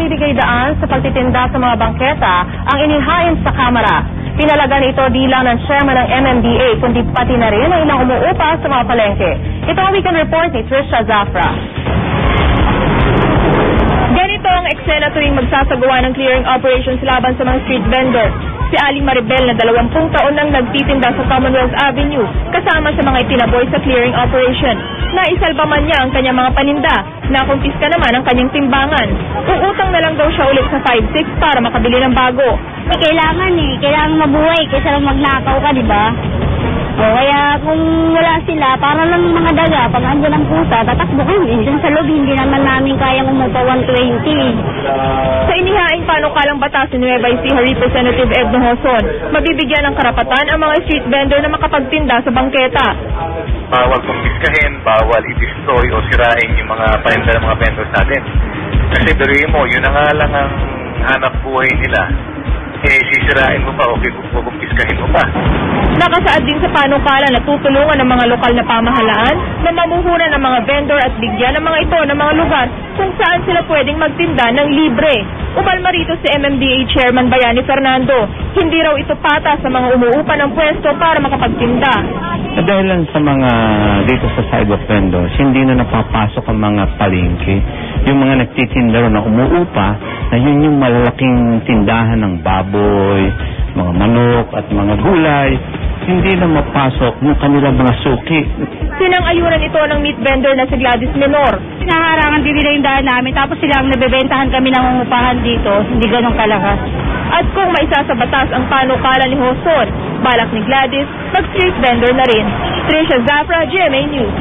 pagbibigay daan sa pagtitinda sa mga bangketa ang inihain sa Kamara. Pinalagan ito di lang ng chairman ng MMDA kundi pati na rin ang ilang umuupa sa mga palengke. Ito ang weekend report ni Trisha Zafra. Ganito ang eksena tuwing magsasagawa ng clearing operations laban sa mga street vendor. Si Aling Maribel na 20 taon nang nagtitinda sa Commonwealth Avenue kasama sa mga itinaboy sa clearing operation. Naisalba man niya ang kanyang mga paninda, nakumpiska naman ang kanyang timbangan. Uutang na lang daw siya ulit sa 5-6 para makabili ng bago. Kailangan mabuhay kaysa lang magnakaw ka, di ba? Kaya kung wala sila, para lang mga daga, pag andyan ang pusa, tatakbo kami. Dun sa loob, hindi naman namin kayang umupa 120. Sa inihaing panukalang batas ni Nueva Ecija Representative Edno Hoson, mabibigyan ng karapatan ang mga street vendor na makapagtinda sa bangketa. Bawal kumpiskahin, bawal i-destroy o sirain yung mga paninda ng mga vendors natin. Kasi daruin mo, yun na nga lang ang hanap buhay nila. Sisirain mo pa o kumpiskahin mo pa. Nakasaad din sa panukala na tutulungan ng mga lokal na pamahalaan na mamuhunan ng mga vendor at bigyan ng mga ito ng mga lugar kung saan sila pwedeng magtinda ng libre. Umalma rito si MMDA Chairman Bayani Fernando. Hindi raw ito patas sa mga umuupa ng pwesto para makapagtinda. Dahil lang sa mga dito sa sidewalk vendors, hindi na napapasok ang mga palengke. Yung mga nagtitinda na umuupa, na yun yung malalaking tindahan ng baboy, mga manok at mga gulay, hindi na mapasok yung kanilang mga suki. Sinang-ayunan ito ng meat vendor na si Gladys Menor. Naharangan din nila yung daan namin, tapos silang nabebentahan kami ng umupahan dito, hindi ganun kalakas. At kung maisa sa batas ang panukala ni Hoson, balak ni Gladys, mag-street vendor na rin. Trisha Zafra, GMA News.